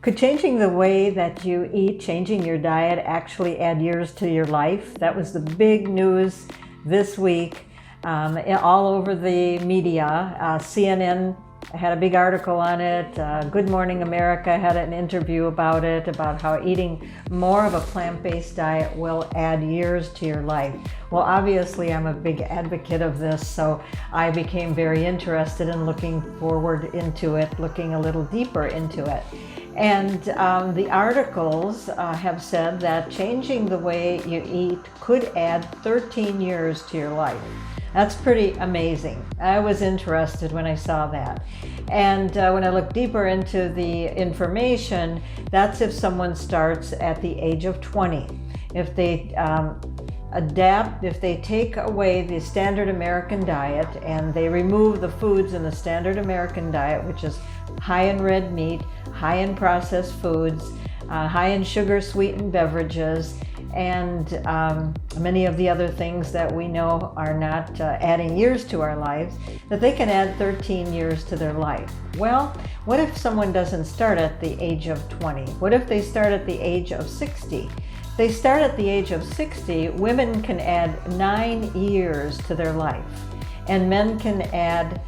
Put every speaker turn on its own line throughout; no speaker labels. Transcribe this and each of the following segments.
Could changing the way that you eat, changing your diet, actually add years to your life? That was the big news this week all over the media. CNN had a big article on it. Good Morning America had an interview about it, about how eating more of a plant-based diet will add years to your life. Well, obviously I'm a big advocate of this, so I became very interested in looking forward into it, looking a little deeper into it. And the articles have said that changing the way you eat could add 13 years to your life. That's pretty amazing. I was interested when I saw that. And when I looked deeper into the information, that's if someone starts at the age of 20. If they if they take away the standard American diet and they remove the foods in the standard American diet, which is high in red meat, high in processed foods, high in sugar sweetened beverages, and many of the other things that we know are not adding years to our lives, that they can add 13 years to their life. Well, what if someone doesn't start at the age of 20? What if they start at the age of 60? If they start at the age of 60, women can add 9 years to their life. And men can add,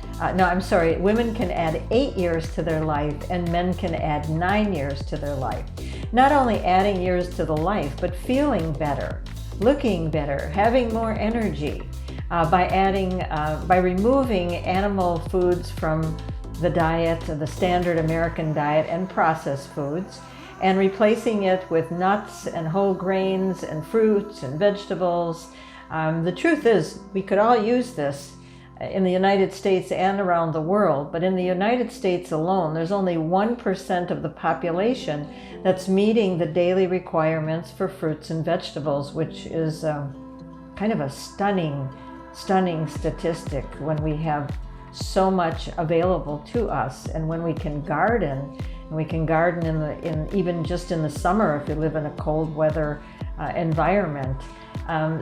women can add 8 years to their life, and men can add 9 years to their life. Not only adding years to the life, but feeling better, looking better, having more energy by removing animal foods from the diet, the standard American diet, and processed foods, and replacing it with nuts and whole grains and fruits and vegetables. The truth is, we could all use this in the United States and around the world, but in the United States alone, there's only 1% of the population that's meeting the daily requirements for fruits and vegetables, which is kind of a stunning statistic when we have so much available to us, and when we can garden, and we can garden even just in the summer if you live in a cold weather environment.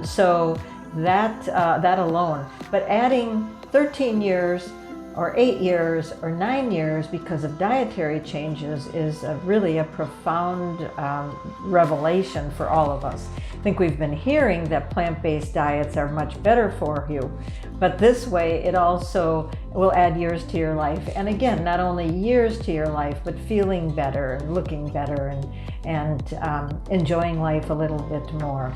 So that alone, but adding 13 years or 8 years or 9 years because of dietary changes is really a profound revelation for all of us. I think we've been hearing that plant-based diets are much better for you, but this way it also will add years to your life. And again, not only years to your life, but feeling better and looking better and enjoying life a little bit more.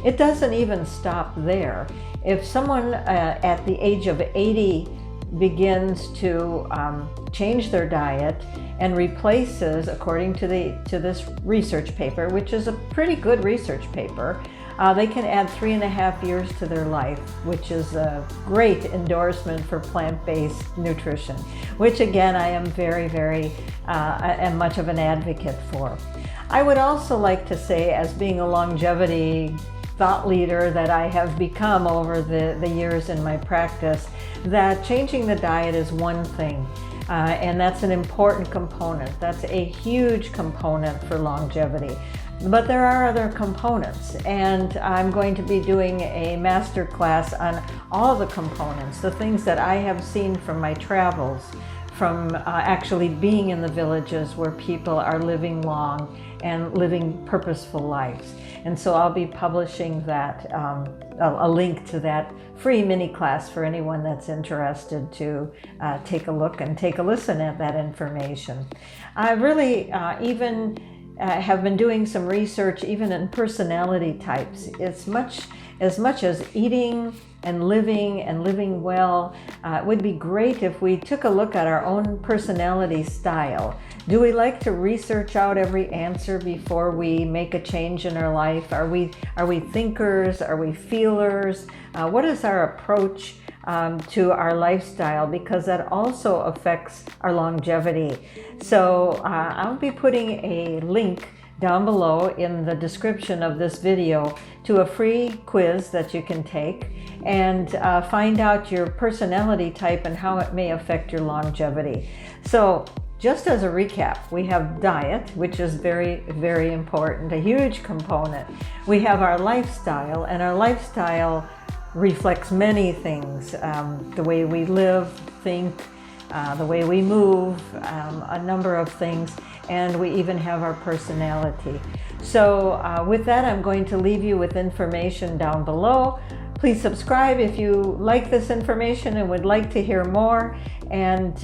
It doesn't even stop there. If someone at the age of 80 begins to change their diet and replaces, according to this research paper, which is a pretty good research paper, they can add 3.5 years to their life, which is a great endorsement for plant-based nutrition, which again I am very am much of an advocate for. I would also like to say, as being a longevity thought leader that I have become over the years in my practice, that changing the diet is one thing, and that's an important component. That's a huge component for longevity. But there are other components, and I'm going to be doing a master class on all the components, the things that I have seen from my travels, from actually being in the villages where people are living long and living purposeful lives. And so I'll be publishing that, a link to that free mini class for anyone that's interested to take a look and take a listen at that information. I really have been doing some research even in personality types. As much as eating and living well, it would be great if we took a look at our own personality style. Do we like to research out every answer before we make a change in our life? Are we thinkers? Are we feelers? What is our approach to our lifestyle? Because that also affects our longevity. So I'll be putting a link down below in the description of this video to a free quiz that you can take and find out your personality type and how it may affect your longevity. So just as a recap, we have diet, which is very important, a huge component. We have our lifestyle, and our lifestyle reflects many things, the way we live, think, the way we move, a number of things, and we even have our personality. So with that, I'm going to leave you with information down below. Please subscribe if you like this information and would like to hear more. And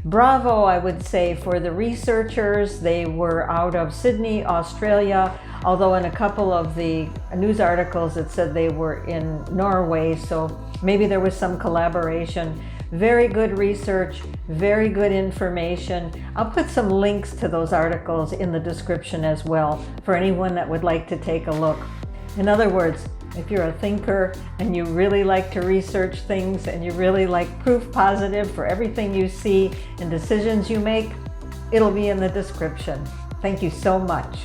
bravo, I would say, for the researchers. They were out of Sydney, Australia, although in a couple of the news articles it said they were in Norway, so maybe there was some collaboration. Very good research, very good information. I'll put some links to those articles in the description as well for anyone that would like to take a look. In other words, if you're a thinker and you really like to research things and you really like proof positive for everything you see and decisions you make, it'll be in the description. Thank you so much.